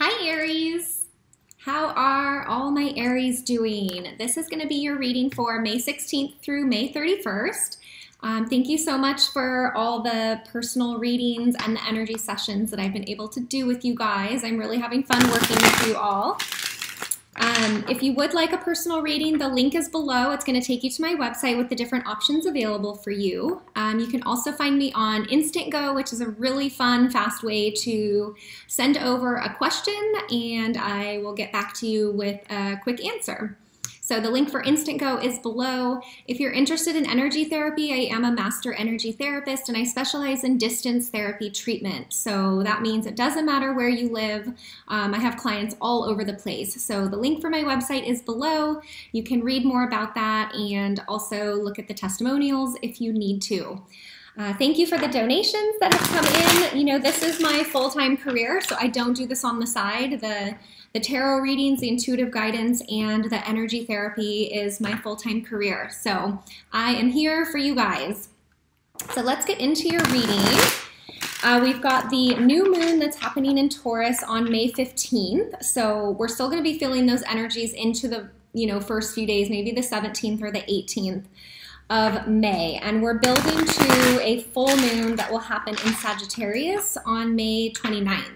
Hi Aries! How are all my Aries doing? This is going to be your reading for May 16th through May 31st. Thank you so much for all the personal readings and the energy sessions that I've been able to do with you guys. I'm really having fun working with you all. If you would like a personal reading, the link is below. It's going to take you to my website with the different options available for you. You can also find me on Instantgo, which is a really fun, fast way to send over a question, and I will get back to you with a quick answer. So the link for Instantgo is below. If you're interested in energy therapy, I am a master energy therapist and I specialize in distance therapy treatment. So that means it doesn't matter where you live. I have clients all over the place. So the link for my website is below. You can read more about that and also look at the testimonials if you need to. Thank you for the donations that have come in. You know, this is my full-time career, so I don't do this on the side. The tarot readings, the intuitive guidance, and the energy therapy is my full-time career. So I am here for you guys. So let's get into your reading. We've got the new moon that's happening in Taurus on May 15th. So we're still going to be feeling those energies into the first few days, maybe the 17th or the 18th of May. And we're building to a full moon that will happen in Sagittarius on May 29th.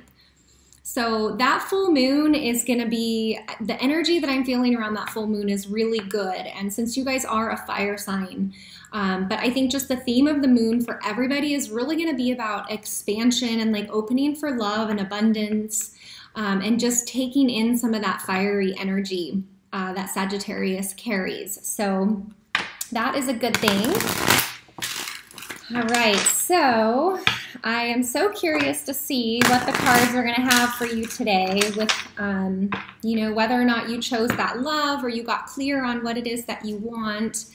So that full moon is going to be, the energy that I'm feeling around that full moon is really good. And since you guys are a fire sign, but I think just the theme of the moon for everybody is really going to be about expansion and like opening for love and abundance, and just taking in some of that fiery energy that Sagittarius carries. So that is a good thing. All right, so I am so curious to see what the cards are going to have for you today with, whether or not you chose that love or you got clear on what it is that you want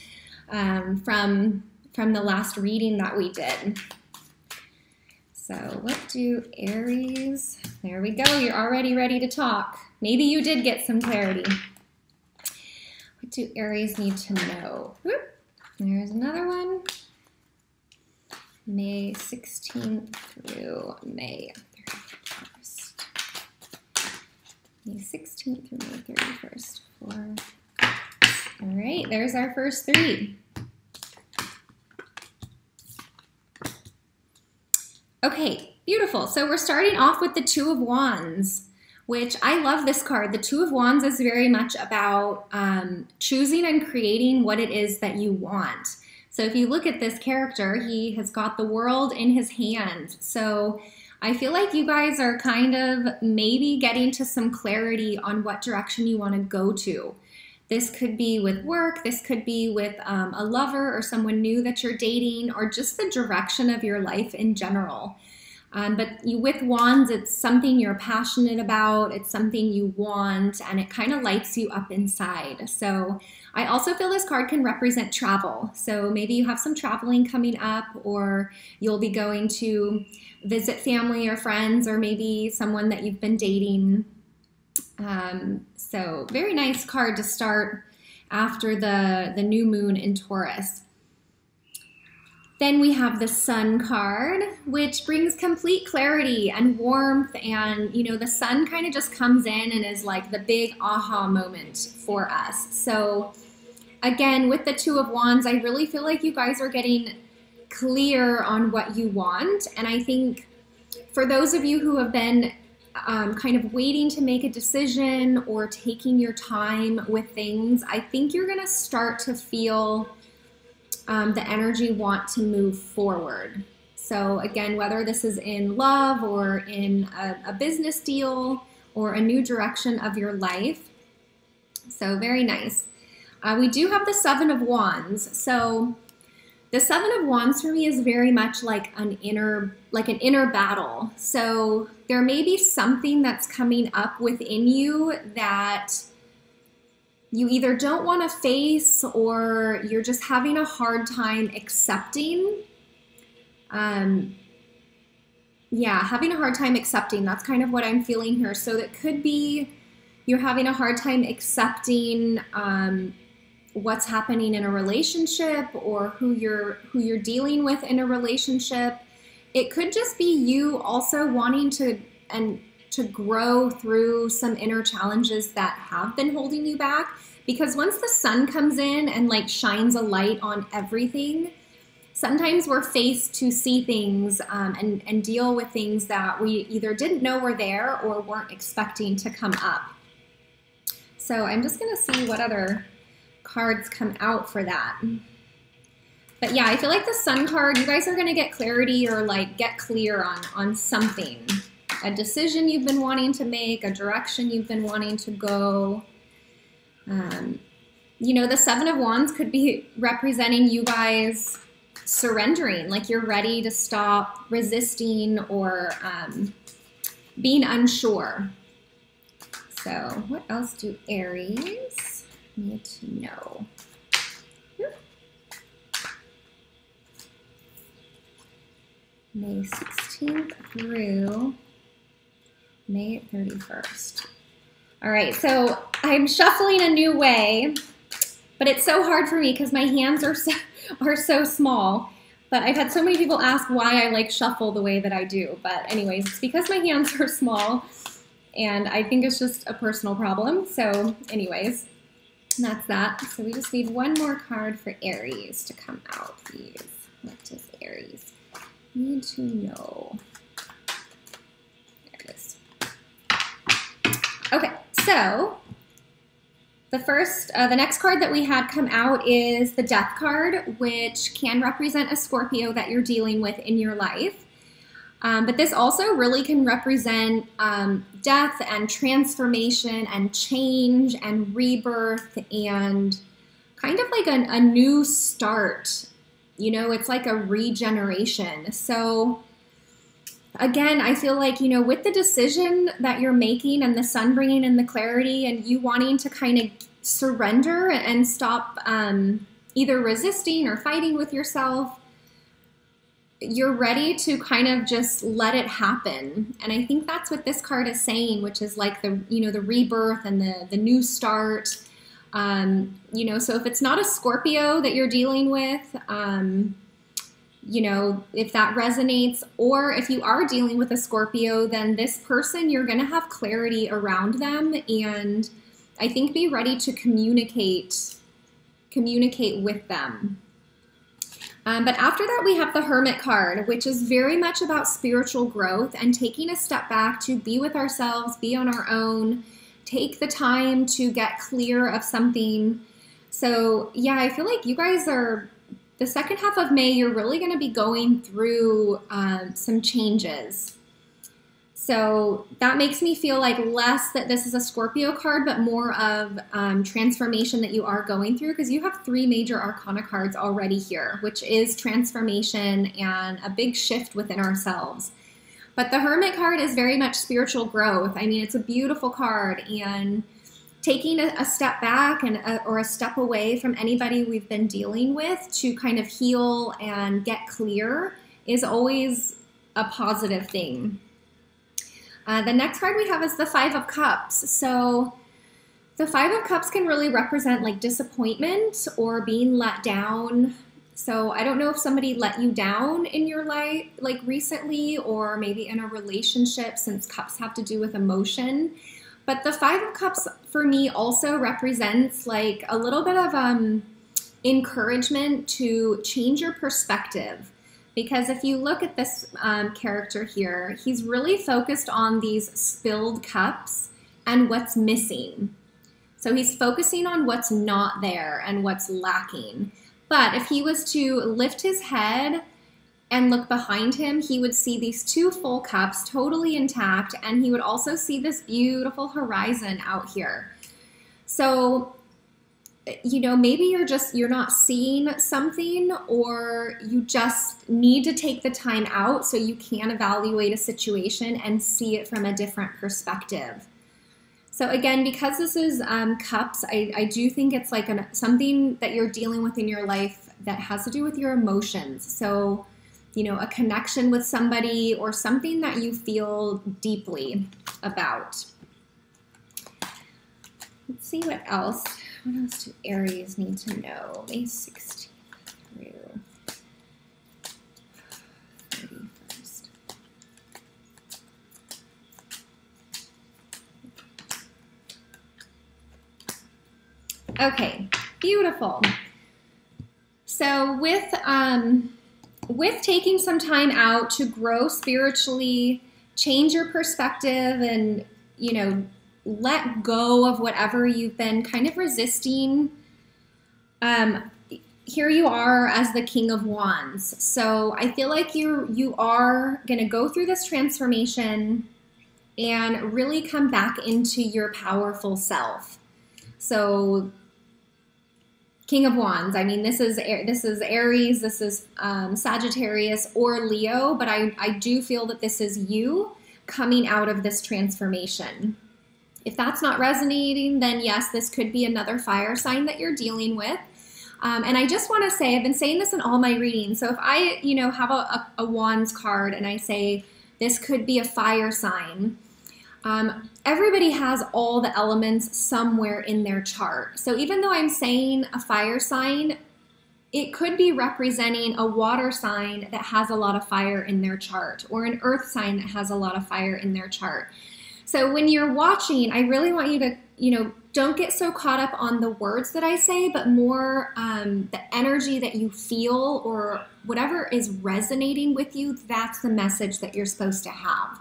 from the last reading that we did. So what do Aries, there we go, you're already ready to talk. Maybe you did get some clarity. What do Aries need to know? Whoop, there's another one. May 16th through May 31st. May 16th through May 31st. All right, there's our first three. Okay, beautiful. So we're starting off with the Two of Wands, which I love this card. The Two of Wands is very much about choosing and creating what it is that you want. So if you look at this character, he has got the world in his hands. So I feel like you guys are kind of maybe getting to some clarity on what direction you want to go to. This could be with work, this could be with a lover or someone new that you're dating, or just the direction of your life in general. But with wands, it's something you're passionate about, it's something you want, and it kind of lights you up inside. So I also feel this card can represent travel. So maybe you have some traveling coming up, or you'll be going to visit family or friends, or maybe someone that you've been dating. So very nice card to start after the new moon in Taurus. Then we have the Sun card, which brings complete clarity and warmth, and the sun kind of just comes in and is like the big aha moment for us. So again, with the Two of Wands, I really feel like you guys are getting clear on what you want, and I think for those of you who have been kind of waiting to make a decision or taking your time with things, I think you're going to start to feel the energy want to move forward. So again, whether this is in love or in a business deal or a new direction of your life. So very nice. We do have the Seven of Wands. So the Seven of Wands for me is very much like an inner battle. So there may be something that's coming up within you that you either don't want to face, or you're just having a hard time accepting. Having a hard time accepting. That's kind of what I'm feeling here. So it could be you're having a hard time accepting what's happening in a relationship, or who you're dealing with in a relationship. It could just be you also wanting to to grow through some inner challenges that have been holding you back. Because once the sun comes in and like shines a light on everything, sometimes we're faced to see things and deal with things that we either didn't know were there or weren't expecting to come up. So I'm just gonna see what other cards come out for that. But yeah, I feel like the sun card, you guys are gonna get clarity or like get clear on something. A decision you've been wanting to make, a direction you've been wanting to go. You know, the Seven of Wands could be representing you guys surrendering, like you're ready to stop resisting or being unsure. So what else do Aries need to know? May 16th through May 31st. All right, so I'm shuffling a new way, but it's so hard for me because my hands are so small. But I've had so many people ask why I like shuffle the way that I do. But anyways, it's because my hands are small, and I think it's just a personal problem. So anyways, that's that. So we just need one more card for Aries to come out, please. What does Aries need to know? There it is. Okay, so the next card that we had come out is the Death card, which can represent a Scorpio that you're dealing with in your life. But this also really can represent death and transformation and change and rebirth and kind of like a new start. You know, it's like a regeneration. So again, I feel like, you know, with the decision that you're making and the sun bringing in the clarity and you wanting to kind of surrender and stop either resisting or fighting with yourself, you're ready to kind of just let it happen. And I think that's what this card is saying, which is like the, you know, the rebirth and the new start. You know, so if it's not a Scorpio that you're dealing with, you know, if that resonates, or if you are dealing with a Scorpio, then this person, you're going to have clarity around them. And I think be ready to communicate with them. But after that, we have the Hermit card, which is very much about spiritual growth and taking a step back to be with ourselves, be on our own, take the time to get clear of something. So yeah, I feel like you guys are, the second half of May, you're really going to be going through some changes. So that makes me feel like less that this is a Scorpio card, but more of transformation that you are going through, because you have 3 major arcana cards already here, which is transformation and a big shift within ourselves. But the Hermit card is very much spiritual growth. I mean, it's a beautiful card, and taking a step back and or a step away from anybody we've been dealing with to kind of heal and get clear is always a positive thing. The next card we have is the Five of Cups. So the Five of Cups can really represent like disappointment or being let down. So I don't know if somebody let you down in your life like recently, or maybe in a relationship, since cups have to do with emotion. But the Five of Cups for me also represents like a little bit of encouragement to change your perspective. Because if you look at this character here, he's really focused on these spilled cups and what's missing. So he's focusing on what's not there and what's lacking. But if he was to lift his head and look behind him, he would see these 2 full cups totally intact, and he would also see this beautiful horizon out here. So, you know, maybe you're not seeing something, or you just need to take the time out so you can evaluate a situation and see it from a different perspective. So again, because this is cups, I do think it's like something that you're dealing with in your life that has to do with your emotions. So, you know, a connection with somebody or something that you feel deeply about. Let's see what else. What else do Aries need to know? May 16th through 31st. Okay, beautiful. So with taking some time out to grow spiritually, change your perspective, and, you know, let go of whatever you've been kind of resisting, here you are as the King of Wands. So I feel like you are going to go through this transformation and really come back into your powerful self. So King of Wands, I mean, this is Aries, this is Sagittarius or Leo, but I do feel that this is you coming out of this transformation. If that's not resonating, then yes, this could be another fire sign that you're dealing with. And I just want to say, I've been saying this in all my readings. So if I, you know, have a Wands card and I say this could be a fire sign, everybody has all the elements somewhere in their chart. So even though I'm saying a fire sign, it could be representing a water sign that has a lot of fire in their chart, or an earth sign that has a lot of fire in their chart. So when you're watching, I really want you to, you know, don't get so caught up on the words that I say, but more the energy that you feel, or whatever is resonating with you, that's the message that you're supposed to have.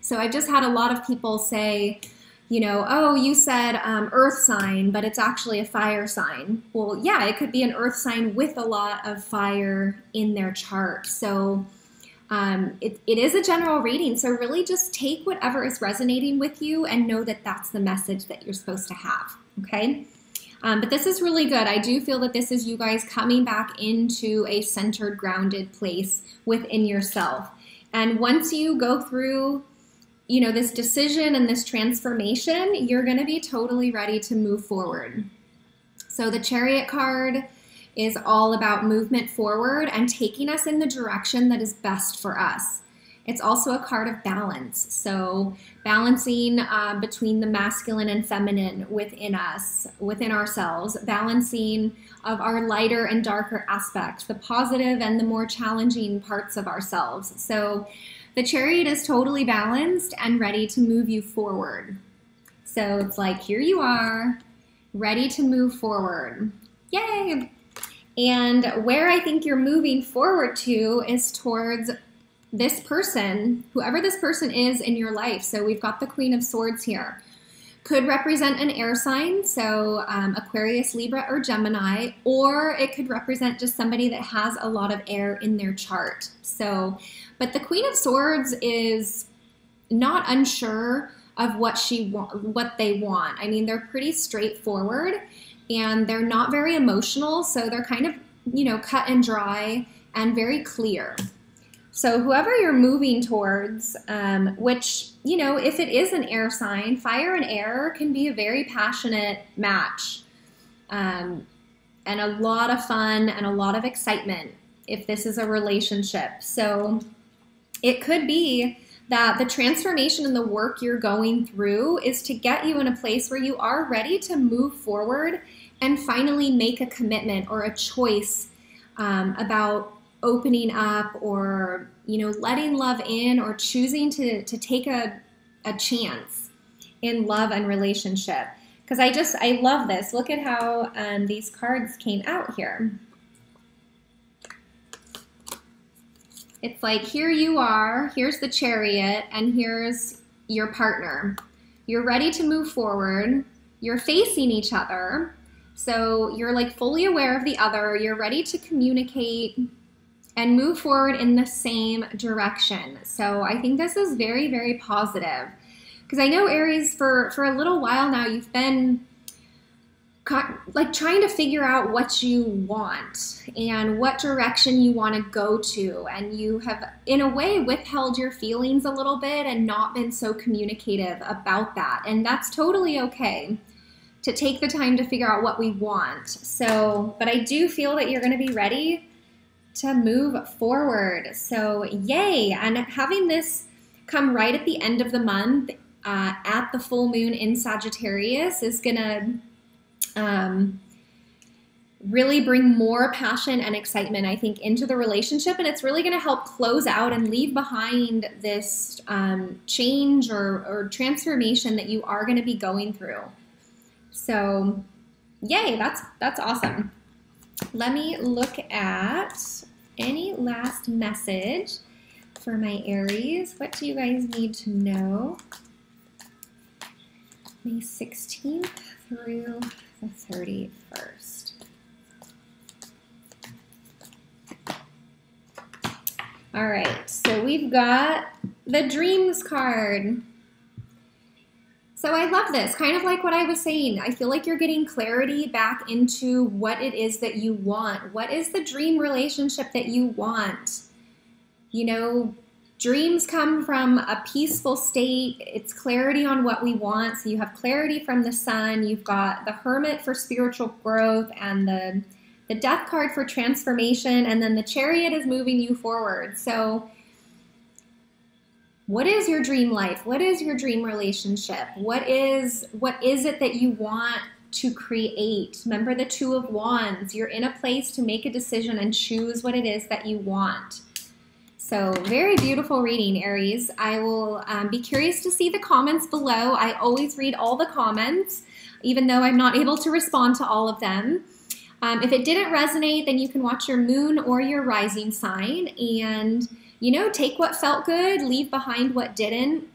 So I've just had a lot of people say, you know, oh, you said earth sign, but it's actually a fire sign. Well, yeah, it could be an earth sign with a lot of fire in their chart. So it is a general reading. So really just take whatever is resonating with you and know that that's the message that you're supposed to have, okay? But this is really good. I do feel that this is you guys coming back into a centered, grounded place within yourself. And once you go through, you know, this decision and this transformation, you're going to be totally ready to move forward. So the Chariot card is all about movement forward and taking us in the direction that is best for us. It's also a card of balance. So balancing between the masculine and feminine within us, within ourselves, balancing of our lighter and darker aspects, the positive and the more challenging parts of ourselves. So the Chariot is totally balanced and ready to move you forward. So it's like, here you are, ready to move forward. Yay! And where I think you're moving forward to is towards this person, whoever this person is in your life. So we've got the Queen of Swords here. Could represent an air sign, so Aquarius, Libra, or Gemini, or it could represent just somebody that has a lot of air in their chart. So, but the Queen of Swords is not unsure of what they want. I mean, they're pretty straightforward and they're not very emotional, so they're kind of, you know, cut and dry and very clear. So whoever you're moving towards, which, you know, if it is an air sign, fire and air can be a very passionate match, and a lot of fun and a lot of excitement if this is a relationship. So it could be that the transformation and the work you're going through is to get you in a place where you are ready to move forward and finally make a commitment or a choice about opening up, or, you know, letting love in, or choosing to take a chance in love and relationship. Because I love this. Look at how these cards came out here. It's like, here you are, here's the Chariot, and here's your partner. You're ready to move forward. You're facing each other. So you're like fully aware of the other. You're ready to communicate and move forward in the same direction. So I think this is very, very positive. Because I know, Aries, for a little while now, you've been like trying to figure out what you want and what direction you want to go to. And you have, in a way, withheld your feelings a little bit and not been so communicative about that. And that's totally okay to take the time to figure out what we want. So, but I do feel that you're going to be ready to move forward. So yay. And having this come right at the end of the month, at the full moon in Sagittarius, is gonna really bring more passion and excitement, I think, into the relationship. And it's really gonna help close out and leave behind this change or transformation that you are gonna be going through. So Yay, that's awesome. Let me look at any last message for my Aries. What do you guys need to know? May 16th through the 31st. All right, so we've got the Dreams card. So I love this, kind of like what I was saying. I feel like you're getting clarity back into what it is that you want. What is the dream relationship that you want? You know, dreams come from a peaceful state. It's clarity on what we want. So you have clarity from the Sun. You've got the Hermit for spiritual growth and the Death card for transformation. And then the Chariot is moving you forward. So what is your dream life? What is your dream relationship? What is it that you want to create? Remember the Two of Wands. You're in a place to make a decision and choose what it is that you want. So very beautiful reading, Aries. I will be curious to see the comments below. I always read all the comments, even though I'm not able to respond to all of them. If it didn't resonate, then you can watch your moon or your rising sign and, you know, take what felt good, leave behind what didn't.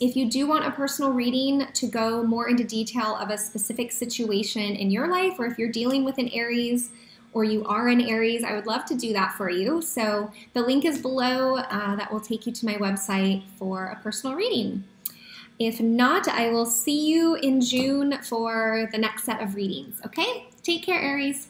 If you do want a personal reading to go more into detail of a specific situation in your life, or if you're dealing with an Aries or you are an Aries, I would love to do that for you. So the link is below. That will take you to my website for a personal reading. If not, I will see you in June for the next set of readings, okay? Take care, Aries.